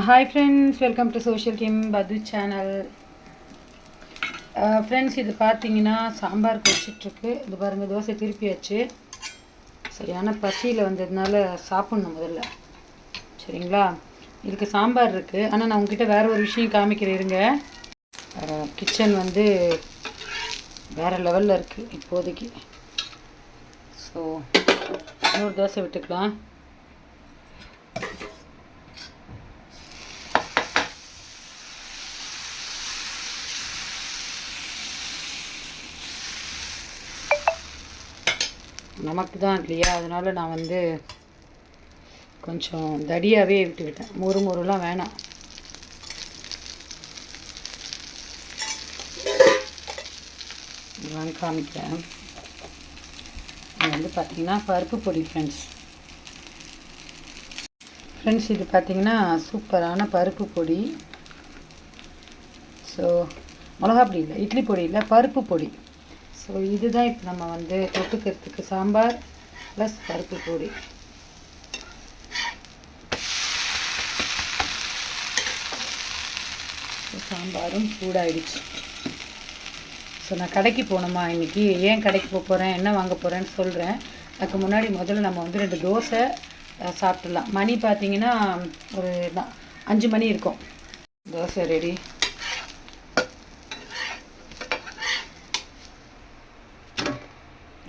Hi friends, welcome to social team பது channel. Friends, இது பார்த்தீங்கன்னா சாம்பார் கொதிச்சிட்ருக்கு. இது பாருங்கள், தோசை திருப்பி வச்சு சரியான பசியில் வந்ததுனால சாப்பிட்ணும் முதல்ல. சரிங்களா? இதுக்கு சாம்பார் இருக்குது. ஆனால் நான் உங்ககிட்ட வேறு ஒரு விஷயம் காமிக்கிறேன் இருங்க. கிச்சன் வந்து வேறு லெவலில் இருக்குது இப்போதைக்கு. ஸோ இன்னொரு தோசை விட்டுக்கலாம். நமக்கு தான் இல்லையா, அதனால் நான் வந்து கொஞ்சம் தடியாகவே விட்டுக்கிட்டேன். முறுலாம் வேணாம். நான் காமிக்கிறேன். இது வந்து பார்த்திங்கன்னா பருப்பு பொடி ஃப்ரெண்ட்ஸ். இது பார்த்திங்கன்னா சூப்பரான பருப்பு பொடி. ஸோ மிளகா பொடி இல்லை, இட்லி பொடி இல்லை, பருப்பு பொடி. ஸோ இதுதான் இப்போ நம்ம வந்து தொட்டுக்கிறதுக்கு சாம்பார் ப்ளஸ் பருப்பு பொடி. சாம்பாரும் சூடாயிடுச்சு. ஸோ நான் கடைக்கு போகணுமா இன்றைக்கி? ஏன் கடைக்கு போக போகிறேன், என்ன வாங்க போகிறேன்னு சொல்கிறேன். அதுக்கு முன்னாடி முதல்ல நம்ம வந்து 2 தோசை சாப்பிட்றலாம். மணி பார்த்திங்கன்னா ஒரு 5 மணி இருக்கும். தோசை ரெடி.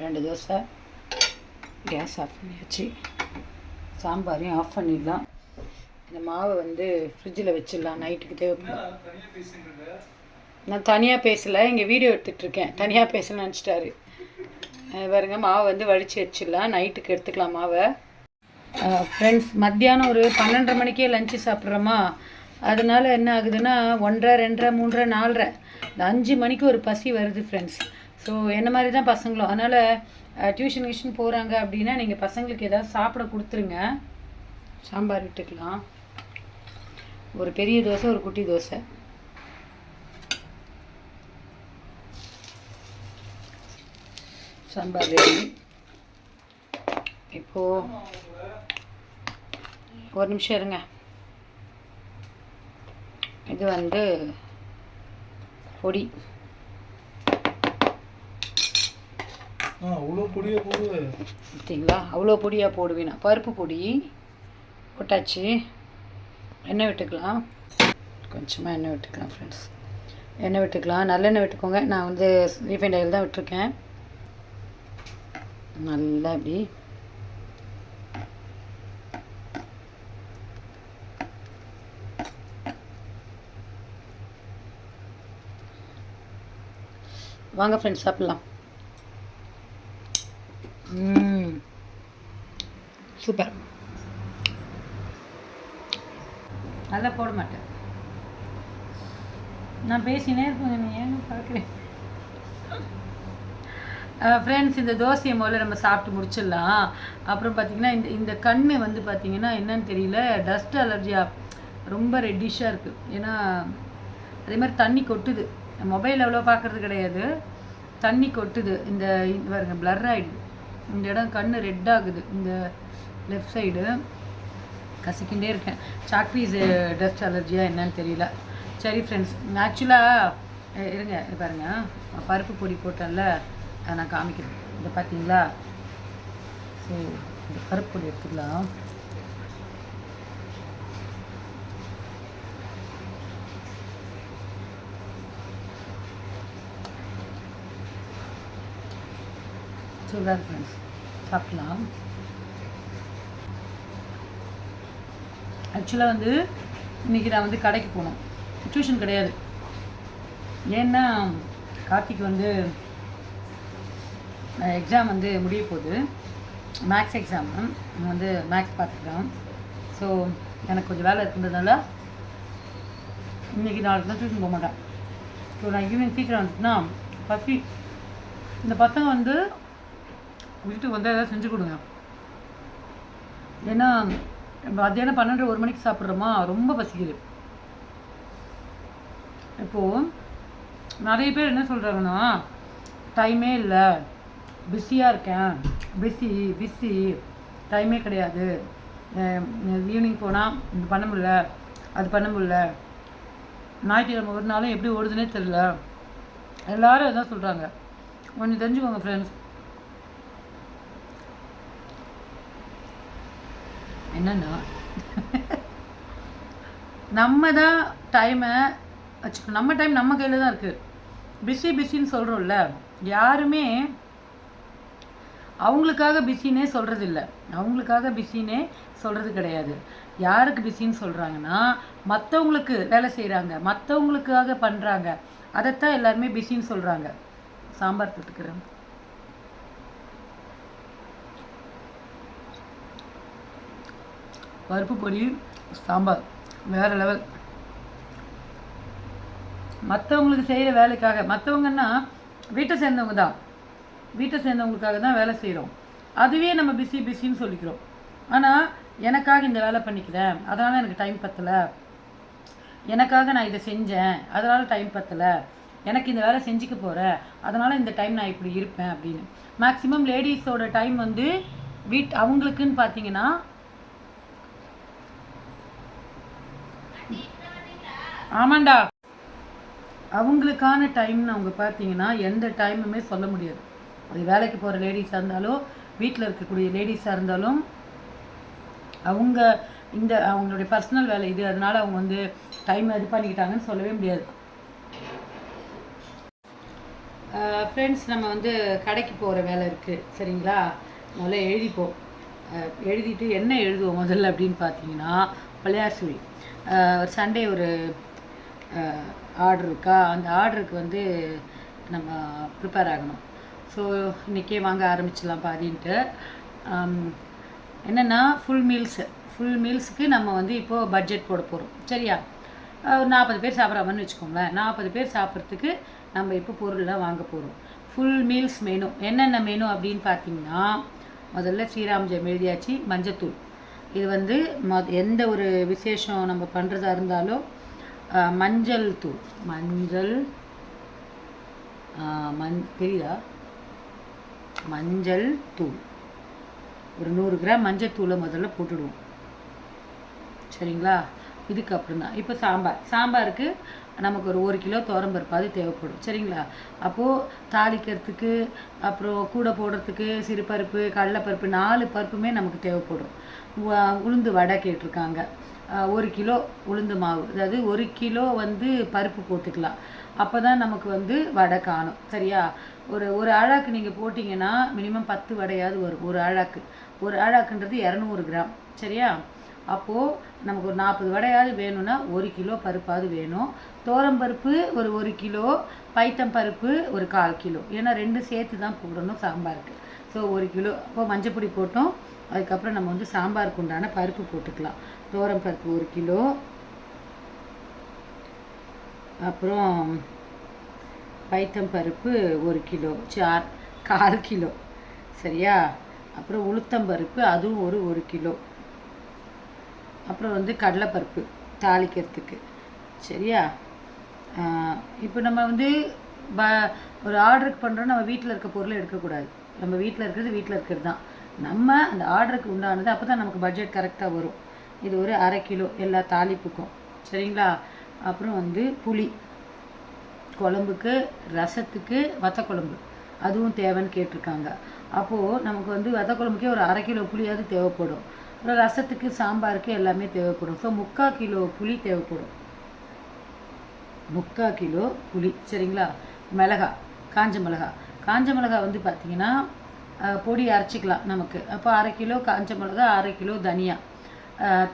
ரெண்டு தோசை. கேஸ் ஆஃப் பண்ணியாச்சு. சாம்பாரையும் ஆஃப் பண்ணிடலாம். இந்த மாவை வந்து ஃப்ரிட்ஜில் வச்சிடலாம், நைட்டுக்கு தேவைப்படும். நான் தனியாக பேசலை, இங்கே வீடியோ எடுத்துகிட்ருக்கேன். தனியாக பேசணும்னு நினச்சிட்டாரு. பாருங்க, மாவை வந்து வடித்து வச்சிடலாம், நைட்டுக்கு எடுத்துக்கலாம் மாவை. ஃப்ரெண்ட்ஸ், மத்தியானம் ஒரு 12:30 மணிக்கே லஞ்சு சாப்பிட்றோமா, அதனால் என்ன ஆகுதுன்னா 1:30, 2:30, 3:30, 4:30 இந்த 5 மணிக்கு ஒரு பசி வருது ஃப்ரெண்ட்ஸ். ஸோ என்ன மாதிரி தான் பசங்களும். அதனால் டியூஷன் போகிறாங்க அப்படின்னா நீங்கள் பசங்களுக்கு ஏதாவது சாப்பிட கொடுத்துருங்க. சாம்பார் விட்டுக்கலாம். ஒரு பெரிய தோசை, ஒரு குட்டி தோசை. சாம்பார் ரெடி. இப்போது ஒரு நிமிஷம் இருங்க. இது வந்து பொடி. அவ்வளோ பொடியாக போடுவேன் பார்த்தீங்களா? அவ்வளோ பொடியாக போடுவேன். பருப்பு பொடி போட்டாச்சு. எண்ணெய் விட்டுக்கலாம். கொஞ்சமாக எண்ணெய் விட்டுக்கலாம் ஃப்ரெண்ட்ஸ். எண்ணெய் விட்டுக்கலாம். நல்லெண்ணெய் விட்டுக்கோங்க. நான் வந்து ரீஃபைண்ட் ஆயில் தான் விட்டுருக்கேன். நல்லா இப்படி வாங்க ஃப்ரெண்ட்ஸ், சாப்பிட்லாம். சூப்பர். நல்லா போட மாட்டேன், நான் பேசினே இருப்பேன். நீ ஏங்க பார்க்குறேன்? ஃப்ரெண்ட்ஸ், இந்த தோசையை முதல்ல நம்ம சாப்பிட்டு முடிச்சிடலாம். அப்புறம் பார்த்திங்கன்னா இந்த கண் வந்து பார்த்திங்கன்னா என்னன்னு தெரியல, டஸ்ட் அலர்ஜியாக ரொம்ப ரெட்டிஷாக இருக்குது. ஏன்னா அதே மாதிரி தண்ணி கொட்டுது. மொபைல் அவ்வளோ பார்க்குறது கிடையாது, தண்ணி கொட்டுது. இந்த பாருங்க, பிளர் ஆகிடுது. இந்த இடம் கண் ரெட் ஆகுது. இந்த லெஃப்ட் சைடு கசிக்கிண்டே இருக்கேன். சாக்பீஸ் டஸ்ட் அலர்ஜியாக என்னன்னு தெரியல. சரி ஃப்ரெண்ட்ஸ், ஆக்சுவலாக இருங்க, பாருங்கள், பருப்பு பொடி போட்டேன்ல, அதை நான் காமிக்கிறேன். இதை பார்த்தீங்களா? ஸோ இந்த பருப்பு பொடி எடுத்துக்கலாம். சூடாக ஃப்ரெண்ட்ஸ், சாப்பிட்லாம். ஆக்சுவலாக வந்து இன்றைக்கி நான் வந்து கடைக்கு போகணும், டியூஷன் கிடையாது. ஏன்னா கார்த்திக் வந்து எக்ஸாம் வந்து முடிய போகுது, மேக்ஸ் எக்ஸாம். வந்து மேக்ஸ் பார்த்துக்கலாம். ஸோ எனக்கு கொஞ்சம் வேலை இருந்ததுனால இன்றைக்கி நாளைக்கு தான் டியூஷன் போக மாட்டேன். ஸோ நான் ஈவினிங் சீக்கிரம் வந்துட்டுனா பசி. இந்த பசங்க வந்து வீட்டுக்கு வந்து எதாவது செஞ்சு கொடுங்க. ஏன்னா மத்தியானம் 12, 1 மணிக்கு சாப்பிட்றோமா, ரொம்ப பசிக்குது. இப்போது நிறைய பேர் என்ன சொல்கிறாங்கன்னா, டைமே இல்லை, பிஸியாக இருக்கேன், பிஸி டைமே கிடையாது, ஈவினிங் போனால் இது பண்ண முடியல, அது பண்ண முடியல. ஞாயிற்றுக்கிழமை ஒரு நாளும் எப்படி ஓடுதுன்னே தெரியல. எல்லோரும் அதான் சொல்கிறாங்க. கொஞ்சம் தெரிஞ்சுக்கோங்க ஃப்ரெண்ட்ஸ். என்னென்னா நம்ம தான் டைமை வச்சுக்கணும். நம்ம டைம் நம்ம கையில் தான் இருக்குது. பிஸின்னு சொல்கிறோம்ல, யாருமே அவங்களுக்காக பிஸின்னே சொல்கிறது இல்லை. அவங்களுக்காக பிஸின்னே சொல்கிறது கிடையாது. யாருக்கு பிஸின்னு சொல்கிறாங்கன்னா, மற்றவங்களுக்கு வேலை செய்கிறாங்க, மற்றவங்களுக்காக பண்ணுறாங்க, அதைத்தான் எல்லாருமே பிஸின்னு சொல்கிறாங்க. சாம்பார் தொட்டுக்கிறேன். பருப்பு பொடி சாம்பார் வேறு லெவல். மற்றவங்களுக்கு செய்கிற வேலைக்காக, மற்றவங்கன்னா வீட்டை சேர்ந்தவங்க தான், வீட்டை சேர்ந்தவங்களுக்காக தான் வேலை செய்கிறோம். அதுவே நம்ம பிஸின்னு சொல்லிக்கிறோம். ஆனால் எனக்காக இந்த வேலை பண்ணிக்கிறேன், அதனால் எனக்கு டைம் பத்தலை, எனக்காக நான் இதை செஞ்சேன், அதனால் டைம் பத்தலை, எனக்கு இந்த வேலை செஞ்சுக்க போகிறேன், அதனால் இந்த டைம் நான் இப்படி இருப்பேன் அப்படின்னு. மேக்ஸிமம் லேடிஸோட டைம் வந்து அவங்களுக்குன்னு பார்த்தீங்கன்னா ஆமாண்டா, அவங்களுக்கான டைம்னு அவங்க பார்த்தீங்கன்னா எந்த டைமுமே சொல்ல முடியாது. அது வேலைக்கு போகிற லேடிஸாக இருந்தாலும், வீட்டில் இருக்கக்கூடிய லேடிஸாக இருந்தாலும், அவங்க அவங்களுடைய பர்சனல் வேலை இது, அதனால் அவங்க வந்து டைம் இது பண்ணிக்கிட்டாங்கன்னு சொல்லவே முடியாது. ஃப்ரெண்ட்ஸ், நம்ம வந்து கடைக்கு போகிற வேலை இருக்குது சரிங்களா. முதல்ல எழுதிப்போம். எழுதிட்டு என்ன எழுதுவோம் முதல்ல அப்படின்னு பார்த்தீங்கன்னா, பிள்ளையார் சுழி. ஒரு சண்டே ஒரு ஆர்டர் இருக்கா, அந்த ஆர்டருக்கு வந்து நம்ம ப்ரிப்பேர் ஆகணும். ஸோ இன்றைக்கே வாங்க ஆரம்பிச்சிடலாம் பாதின்ட்டு. என்னென்னா ஃபுல் மீல்ஸுக்கு நம்ம வந்து இப்போது பட்ஜெட் போட போகிறோம் சரியா. ஒரு 40 பேர் சாப்பிட்றாமன்னு வச்சுக்கோங்களேன். 40 பேர் சாப்பிட்றதுக்கு நம்ம இப்போ பொருள்லாம் வாங்க போகிறோம். ஃபுல் மீல்ஸ் மெனு என்னென்ன மெனு அப்படின்னு பார்த்தீங்கன்னா, முதல்ல ஸ்ரீராம் ஜெயம் எழுதியாச்சு. மஞ்சத்தூள், இது வந்து எந்த ஒரு விசேஷம் நம்ம பண்ணுறதா இருந்தாலும் மஞ்சள் தூள், தெரியுதா, மஞ்சள் தூள் ஒரு 100 கிராம் மஞ்சள் தூளை முதல்ல போட்டுடுவோம் சரிங்களா. இதுக்கப்புறம் தான் இப்போ சாம்பாருக்கு நமக்கு ஒரு 1 கிலோ துவரம்பருப்பாது தேவைப்படும் சரிங்களா. அப்போது தாளிக்கிறதுக்கு, அப்புறம் கூட போடுறதுக்கு சிறுபருப்பு, கடலைப்பருப்பு, 4 பருப்புமே நமக்கு தேவைப்படும். உளுந்து வடை கேட்டிருக்காங்க. 1 கிலோ உளுந்து மாவு, அதாவது 1 கிலோ வந்து பருப்பு போட்டுக்கலாம். அப்போ தான் நமக்கு வந்து வடை காணும் சரியா. ஒரு அழாக்கு நீங்கள் போட்டிங்கன்னா மினிமம் 10 வடையாவது வரும். ஒரு அழாக்குன்றது 200 கிராம் சரியா. அப்போது நமக்கு ஒரு 40 வடையாவது வேணும்னா 1 கிலோ பருப்பாவது வேணும். பருப்பு ஒரு 1 கிலோ, பைத்தம் பருப்பு ஒரு 1/4 கிலோ, ஏன்னா 2 சேர்த்து தான் போடணும் சாம்பாருக்கு. So 1 kilo. அப்போ மஞ்சப்பொடி போட்டோம். அதுக்கப்புறம் நம்ம வந்து சாம்பாருக்கு உண்டான பருப்பு போட்டுக்கலாம். பருப்பு 1 கிலோ, அப்புறம் பைத்தம் பருப்பு 1 கிலோ, 1/4 கிலோ சரியா. அப்புறம் உளுத்தம்பருப்பு அதுவும் ஒரு 1 கிலோ. அப்புறம் வந்து கடலைப்பருப்பு தாளிக்கிறதுக்கு சரியா. இப்போ நம்ம வந்து ஒரு ஆர்டருக்கு பண்ணுறோம். நம்ம வீட்டில் இருக்க பொருளை எடுக்கக்கூடாது. நம்ம வீட்டில் இருக்கிறது தான் நம்ம அந்த ஆர்டருக்கு உண்டானது. அப்போ தான் நமக்கு பட்ஜெட் கரெக்டாக வரும். இது ஒரு 1/2 கிலோ எல்லா தாளிப்புக்கும் சரிங்களா. அப்புறம் வந்து புளி, குழம்புக்கு, ரசத்துக்கு வத்தக்குழம்பு அதுவும் தேவைன்னு கேட்டிருக்காங்க. அப்போது நமக்கு வந்து வத்தக்குழம்புக்கே ஒரு 1/2 கிலோ புளியாவது தேவைப்படும். அப்புறம் ரசத்துக்கு, சாம்பாருக்கு எல்லாமே தேவைப்படும். ஸோ 3/4 கிலோ புளி தேவைப்படும். 3/4 கிலோ புளி சரிங்களா. காஞ்ச மிளகா வந்து பார்த்திங்கன்னா பொடி அரைச்சிக்கலாம் நமக்கு. அப்போ 1/2 கிலோ காஞ்ச மிளகா, 1/2 கிலோ தனியா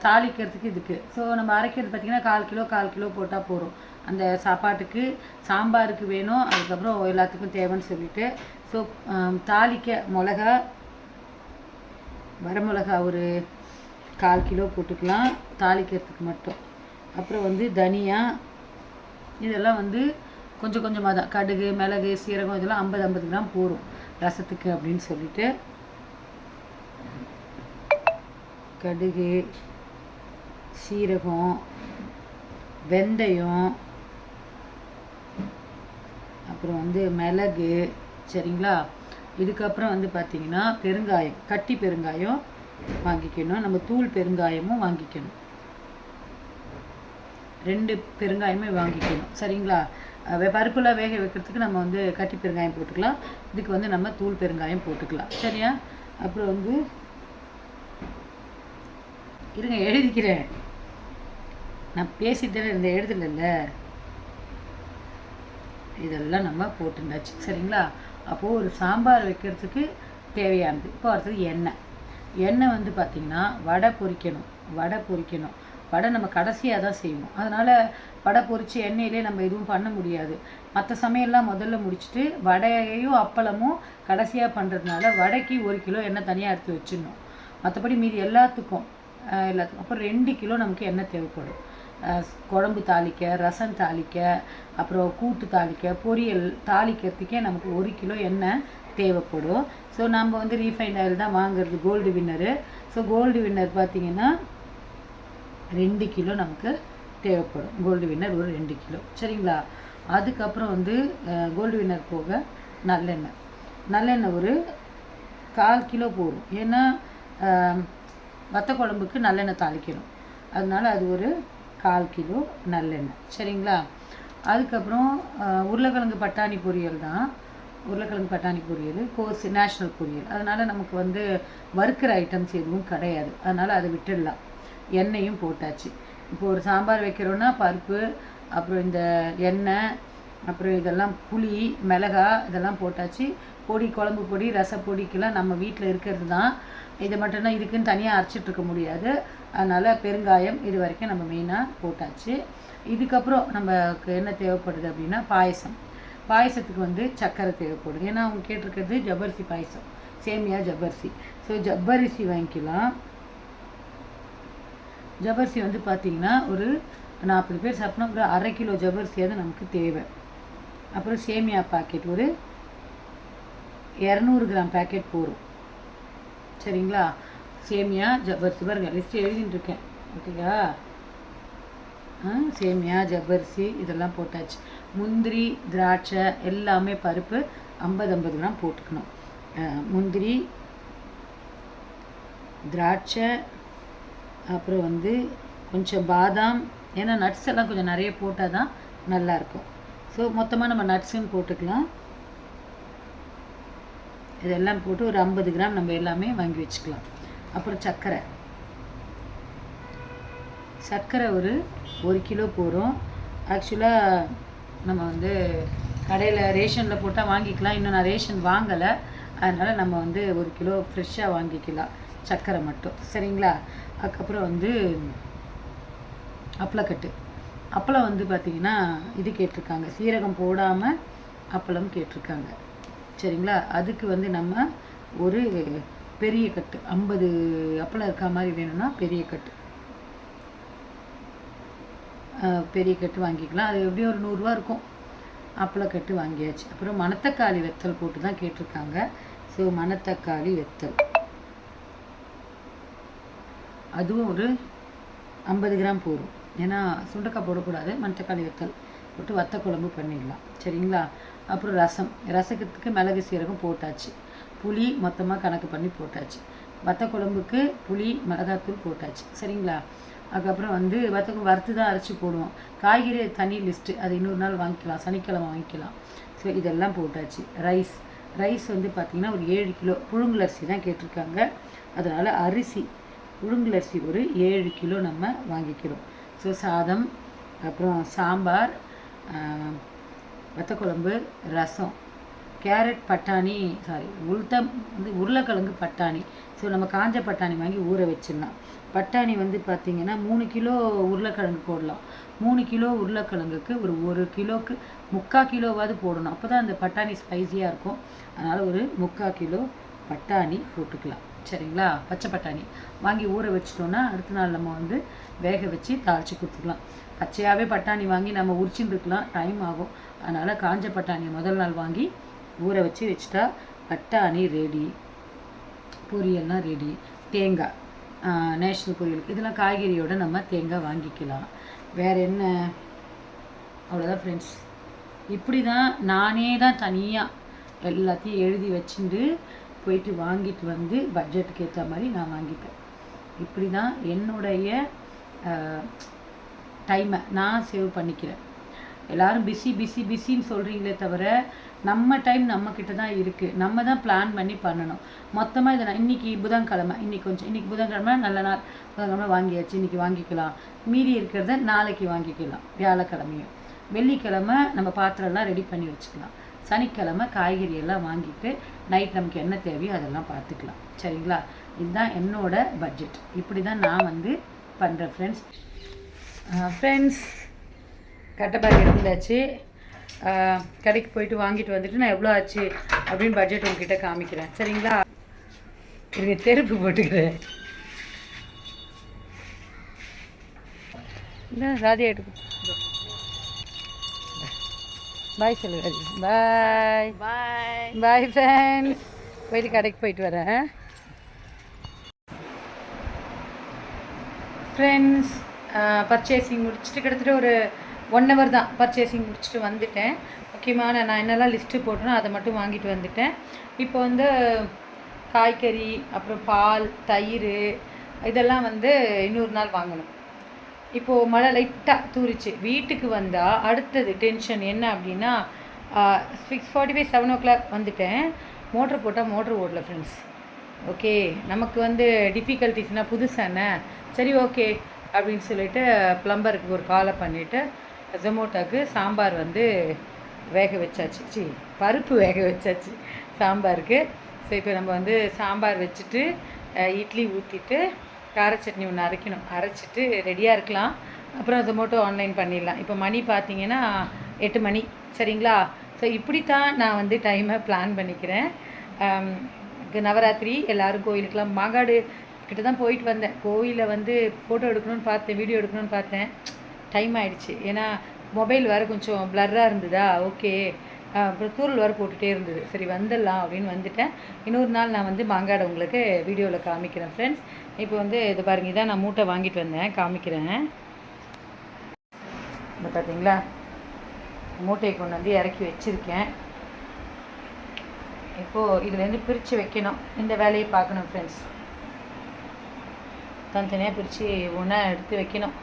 தாளிக்கிறதுக்கு இதுக்கு. ஸோ நம்ம அரைக்கிறது பார்த்திங்கன்னா 1/4 கிலோ போட்டால் போதும். அந்த சாப்பாட்டுக்கு, சாம்பாருக்கு வேணும், அதுக்கப்புறம் எல்லாத்துக்கும் தேவைன்னு சொல்லிட்டு. ஸோ தாளிக்க மிளகா, வரமிளகா ஒரு 1/4 கிலோ போட்டுக்கலாம் தாளிக்கிறதுக்கு மட்டும். அப்புறம் வந்து தனியா, இதெல்லாம் வந்து கொஞ்சம் கொஞ்சமாக தான். கடுகு, மிளகு, சீரகம் இதெல்லாம் 50 கிராம் போடும் ரசத்துக்கு அப்படின்னு சொல்லிட்டு. கடுகு, சீரகம், வெந்தயம், அப்புறம் வந்து மிளகு சரிங்களா. இதுக்கப்புறம் வந்து பார்த்திங்கன்னா பெருங்காயம், கட்டி பெருங்காயம் வாங்கிக்கணும். நம்ம தூள் பெருங்காயமும் வாங்கிக்கணும். 2 பெருங்காயமே வாங்கிக்கணும். சரிங்களா? பருப்புலாம் வேக வைக்கிறதுக்கு நம்ம வந்து கட்டி பெருங்காயம் போட்டுக்கலாம். இதுக்கு வந்து நம்ம தூள் பெருங்காயம் போட்டுக்கலாம். சரியா? அப்புறம் வந்து இருங்க எழுதிக்கிறேன். நான் பேசிட்டு இருந்த எழுதலைல்ல, இதெல்லாம் நம்ம போட்டுருந்தாச்சு. சரிங்களா? அப்போது ஒரு சாம்பார் வைக்கிறதுக்கு தேவையானது. இப்போ அடுத்தது எண்ணெய் வந்து பார்த்திங்கன்னா வடை பொரிக்கணும். வடை நம்ம கடைசியாக தான் செய்வோம். அதனால் வடை பொரித்து எண்ணெயிலே நம்ம எதுவும் பண்ண முடியாது. மற்ற சமையல்லாம் முதல்ல முடிச்சுட்டு வடையையும் அப்பளமும் கடைசியாக பண்ணுறதுனால வடைக்கு 1 கிலோ எண்ணெய் தனியாக எடுத்து வச்சிடணும். மற்றபடி மீதி எல்லாத்துக்கும் அப்புறம் 2 கிலோ நமக்கு எண்ணெய் தேவைப்படும். குழம்பு தாளிக்க, ரசம் தாளிக்க, அப்புறம் கூட்டு தாளிக்க, பொரியல் தாளிக்கிறதுக்கே நமக்கு 1 கிலோ எண்ணெய் தேவைப்படும். ஸோ நம்ம வந்து ரீஃபைண்ட் ஆயில் தான் வாங்குறது, Gold Winner. So Gold Winner பார்த்திங்கன்னா 2 கிலோ நமக்கு தேவைப்படும். கோல்டு வின்னர் ஒரு 2 கிலோ. சரிங்களா? அதுக்கப்புறம் வந்து கோல்டு வின்னர் போக நல்லெண்ணெய் ஒரு 1/4 கிலோ போடும். ஏன்னா வத்த குழம்புக்கு நல்லெண்ணெய் தாளிக்கணும். அதனால் அது ஒரு 1/4 கிலோ நல்லெண்ணெய். சரிங்களா? அதுக்கப்புறம் உருளைக்கிழங்கு பட்டாணி பொரியல் தான். உருளைக்கிழங்கு பட்டாணி பொரியல் கோர்ஸ் நேஷ்னல் பொரியல். அதனால் நமக்கு வந்து வறுக்கிற ஐட்டம்ஸ் எதுவும் கிடையாது. அதனால் அதை விட்டுடலாம். எண்ணெயும் போட்டாச்சு. இப்போ ஒரு சாம்பார் வைக்கிறோன்னா பருப்பு, அப்புறம் இந்த எண்ணெய், அப்புறம் இதெல்லாம் புளி, மிளகாய் இதெல்லாம் போட்டாச்சு. பொடி, குழம்பு பொடி, ரசப்பொடிக்கெல்லாம் நம்ம வீட்டில் இருக்கிறது தான். இது மட்டும்தான், இதுக்குன்னு தனியாக அரைச்சிட்ருக்க முடியாது. அதனால் பெருங்காயம் இது வரைக்கும் நம்ம மெயினாக போட்டாச்சு. இதுக்கப்புறம் நமக்கு என்ன தேவைப்படுது அப்படின்னா பாயசத்துக்கு வந்து சர்க்கரை தேவைப்படும். ஏன்னா அவங்க கேட்டிருக்கிறது ஜவ்வரிசி பாயசம், சேமியா ஜவ்வரிசி. ஸோ ஜவ்வரிசி வாங்கிக்கலாம். ஜவ்வரிசி வந்து பார்த்திங்கன்னா ஒரு 40 பேர் சாப்பிட்னா ஒரு 1/2 கிலோ ஜவ்வரிசியாவது நமக்கு தேவை. அப்புறம் சேமியா பாக்கெட் ஒரு 200 கிராம் பேக்கெட் போடும். சரிங்களா? சேமியா ஜவ்வரிசி பாருங்கள், லிஸ்ட்டு எழுதிட்டு இருக்கேன். ஓகேயா? சேமியா ஜவ்வரிசி இதெல்லாம் போட்டாச்சு. முந்திரி திராட்சை எல்லாமே பருப்பு 50 கிராம் போட்டுக்கணும். முந்திரி திராட்சை, அப்புறம் வந்து கொஞ்சம் பாதாம். ஏன்னா நட்ஸ் எல்லாம் கொஞ்சம் நிறைய போட்டால் தான் நல்லாயிருக்கும். ஸோ மொத்தமாக நம்ம நட்ஸுன்னு போட்டுக்கலாம். இதெல்லாம் போட்டு ஒரு 50 கிராம் நம்ம எல்லாமே வாங்கி வச்சுக்கலாம். அப்புறம் சர்க்கரை ஒரு 1 கிலோ போகிறோம். ஆக்சுவலாக நம்ம வந்து கடையில் ரேஷனில் போட்டால் வாங்கிக்கலாம். இன்னும் நான் ரேஷன் வாங்கலை. அதனால் நம்ம வந்து 1 கிலோ ஃப்ரெஷ்ஷாக வாங்கிக்கலாம் சர்க்கரை மட்டும். சரிங்களா? அதுக்கப்புறம் வந்து அப்பளம் வந்து பார்த்திங்கன்னா இது கேட்டிருக்காங்க, சீரகம் போடாமல் அப்பளம் கேட்டிருக்காங்க. சரிங்களா? அதுக்கு வந்து நம்ம ஒரு பெரிய கட்டு 50 அப்பளம் இருக்கா மாதிரி வேணும்னா பெரிய கட்டு வாங்கிக்கலாம். அது எப்படியும் ஒரு 100 ரூபா இருக்கும். அப்பளக்கட்டு வாங்கியாச்சு. அப்புறம் மணத்தக்காளி வெத்தல் போட்டு தான் கேட்டிருக்காங்க. ஸோ மணத்தக்காளி வெத்தல் அதுவும் ஒரு 50 கிராம் போடும். ஏன்னா சுண்டக்காய் போடக்கூடாது. மணத்தக்காளி வெத்தல் போட்டு வத்த குழம்பு பண்ணிடலாம். சரிங்களா? அப்புறம் ரசத்துக்கு மிளகு சீரகம் போட்டாச்சு. புளி மொத்தமாக கணக்கு பண்ணி போட்டாச்சு. வத்த குழம்புக்கு புளி மிளகாத்தூள் போட்டாச்சு. சரிங்களா? அதுக்கப்புறம் வந்து வறுத்து தான் அரைச்சி போடுவோம். காய்கறி தனி லிஸ்ட்டு, அது இன்னொரு நாள் வாங்கிக்கலாம், சனிக்கிழமை வாங்கிக்கலாம். ஸோ இதெல்லாம் போட்டாச்சு. ரைஸ் வந்து பார்த்திங்கன்னா ஒரு 7 கிலோ புழுங்கலரிசி தான் கேட்டிருக்காங்க. அதனால் புழுங்கலரிசி ஒரு 7 கிலோ நம்ம வாங்கிக்கிறோம். ஸோ சாதம், அப்புறம் சாம்பார், வத்தக்குழம்பு, ரசம், கேரட் பட்டாணி உருளைக்கிழங்கு பட்டாணி. ஸோ நம்ம காஞ்ச பட்டாணி வாங்கி ஊற வச்சிடலாம். பட்டாணி வந்து பார்த்திங்கன்னா 3 கிலோ உருளைக்கிழங்கு போடலாம். 3 கிலோ உருளைக்கிழங்குக்கு ஒரு 1 கிலோவுக்கு 3/4 கிலோவாவது போடணும். அப்போ தான் அந்த பட்டாணி ஸ்பைஸியாக இருக்கும். அதனால் ஒரு 3/4 கிலோ பட்டாணி போட்டுக்கலாம். சரிங்களா? பச்சை பட்டாணி வாங்கி ஊற வச்சிட்டோன்னா அடுத்த நாள் நம்ம வந்து வேக வச்சு தாளித்து கொடுத்துக்கலாம். பச்சையாகவே பட்டாணி வாங்கி நம்ம உரிச்சின்னு இருக்கலாம், டைம் ஆகும். அதனால் காஞ்ச பட்டாணியை முதல் நாள் வாங்கி ஊற வச்சுட்டா பட்டாணி ரெடி. பொரியல்லாம் ரெடி. தேங்காய் நேஷ்னல் பொரியலுக்கு இதெல்லாம் காய்கறியோடு நம்ம தேங்காய் வாங்கிக்கலாம். வேறு என்ன? அவ்வளோதான் ஃப்ரெண்ட்ஸ். இப்படி தான் நானே தான் தனியாக எல்லாத்தையும் எழுதி வச்சுட்டு போயிட்டு வாங்கிட்டு வந்து பட்ஜெட்டுக்கு ஏற்ற மாதிரி நான் வாங்கிப்பேன். இப்படி தான் என்னுடைய டைமை நான் சேவ் பண்ணிக்கிறேன். எல்லோரும் பிஸி பிஸி பிஸின்னு சொல்கிறீங்களே தவிர நம்ம டைம் நம்மக்கிட்ட தான் இருக்குது. நம்ம தான் பிளான் பண்ணி பண்ணணும். மொத்தமாக இதை நான் இன்றைக்கி புதன்கிழமை, இன்றைக்கி புதன்கிழமை நல்ல நாள், புதன்கிழமை வாங்கியாச்சு, இன்றைக்கி வாங்கிக்கலாம், மீறி இருக்கிறத நாளைக்கு வாங்கிக்கலாம், வியாழக்கிழமையும். வெள்ளிக்கிழமை நம்ம பாத்திரம்லாம் ரெடி பண்ணி வச்சுக்கலாம், சனிக்கிழமை காய்கறி எல்லாம் வாங்கிட்டு நைட் நமக்கு என்ன தேவையோ அதெல்லாம் பார்த்துக்கலாம். சரிங்களா? இதுதான் என்னோட பட்ஜெட். இப்படி தான் நான் வந்து பண்ணுறேன் ஃப்ரெண்ட்ஸ். ஃப்ரெண்ட்ஸ், கட்டை பேக் எடுத்தாச்சு. கடைக்கு போயிட்டு வாங்கிட்டு வந்துட்டு நான் எவ்வளோ ஆச்சு அப்படின்னு பட்ஜெட் உங்ககிட்ட காமிக்கிறேன். சரிங்களா? இதுக்கு தெருப்பு போட்டுக்கிறேன். ராதியா எடுத்து பாய் சொல்லு. ராதி பாய். பாய் பாய் ஃப்ரெண்ட்ஸ். போயிட்டு கடைக்கு போயிட்டு வரேன் ஃப்ரெண்ட்ஸ். பர்ச்சேசிங் முடிச்சுட்டு கிட்டத்தட்ட ஒரு 1 hour தான் பர்ச்சேசிங் முடிச்சுட்டு வந்துட்டேன். முக்கியமான நான் என்னெல்லாம் லிஸ்ட்டு போட்டேனோ அதை மட்டும் வாங்கிட்டு வந்துட்டேன். இப்போ வந்து காய்கறி, அப்புறம் பால், தயிர் இதெல்லாம் வந்து இன்னொரு நாள் வாங்கணும். இப்போது மழை லைட்டாக தூரிச்சு. வீட்டுக்கு வந்தால் அடுத்தது டென்ஷன் என்ன அப்படின்னா 6:45 7 o'clock வந்துட்டேன். மோட்ரு போட்டால் மோட்ரு ஓடல ஃப்ரெண்ட்ஸ். ஓகே, நமக்கு வந்து டிஃபிகல்ட்டிஸ்னால் புதுசானே, சரி ஓகே அப்படின்னு சொல்லிட்டு ப்ளம்பருக்கு ஒரு காலை பண்ணிவிட்டு ஜொமோட்டோக்கு சாம்பார் வந்து வேக வச்சாச்சு. பருப்பு வேக வச்சாச்சு சாம்பாருக்கு. ஸோ இப்போ நம்ம வந்து சாம்பார் வச்சுட்டு இட்லி ஊற்றிட்டு கார சட்னி ஒன்று அரைச்சிட்டு ரெடியாக இருக்கலாம். அப்புறம் ஜொமோட்டோ ஆன்லைன் பண்ணிடலாம். இப்போ மணி பார்த்தீங்கன்னா 8 மணி. சரிங்களா? ஸோ இப்படித்தான் நான் வந்து டைமை பிளான் பண்ணிக்கிறேன். நவராத்திரி எல்லோரும் கோயிலுக்கெலாம் மாங்காடு கிட்ட தான் போயிட்டு வந்தேன். கோயிலில் வந்து ஃபோட்டோ எடுக்கணும்னு பார்த்தேன், வீடியோ எடுக்கணும்னு பார்த்தேன். டைம் ஆகிடுச்சு. ஏன்னா மொபைல் வேறு கொஞ்சம் ப்ளர்ராக இருந்ததா. ஓகே, அப்புறம் தூரல் வேறு போட்டுகிட்டே இருந்தது. சரி வந்துடலாம் அப்படின்னு வந்துட்டேன். இன்னொரு நாள் நான் வந்து மாங்காடு உங்களுக்கு வீடியோவில் காமிக்கிறேன் ஃப்ரெண்ட்ஸ். இப்போ வந்து இது பாருங்க, இதான் நான் மூட்டை வாங்கிட்டு வந்தேன், காமிக்கிறேன். இந்த பார்த்தீங்களா, மூட்டையை கொண்டு வந்து இறக்கி வச்சுருக்கேன். இப்போது இதுலேருந்து பிரித்து வைக்கணும். இந்த வேலையை பார்க்கணும் ஃப்ரெண்ட்ஸ். தனித்தனியாக பிரித்து ஒன்றா எடுத்து வைக்கணும்.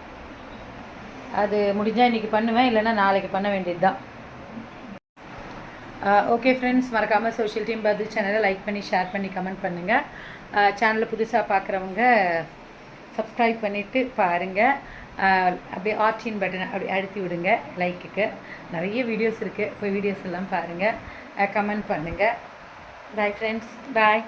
அது முடிஞ்சால் இன்றைக்கி பண்ணுவேன், இல்லைன்னா நாளைக்கு பண்ண வேண்டியது தான். ஓகே ஃப்ரெண்ட்ஸ், மறக்காமல் சோஷியல் டீம் பதில் சேனலை லைக் பண்ணி ஷேர் பண்ணி கமெண்ட் பண்ணுங்கள். சேனலை புதுசாக பார்க்குறவங்க சப்ஸ்கிரைப் பண்ணிவிட்டு பாருங்கள். அப்படியே ஆர்டின் பட்டனை அப்படி அழுத்தி விடுங்க லைக்குக்கு. நிறைய வீடியோஸ் இருக்குது, போய் வீடியோஸ் எல்லாம் பாருங்கள், கமெண்ட் பண்ணுங்கள். பாய் ஃப்ரெண்ட்ஸ், பாய்.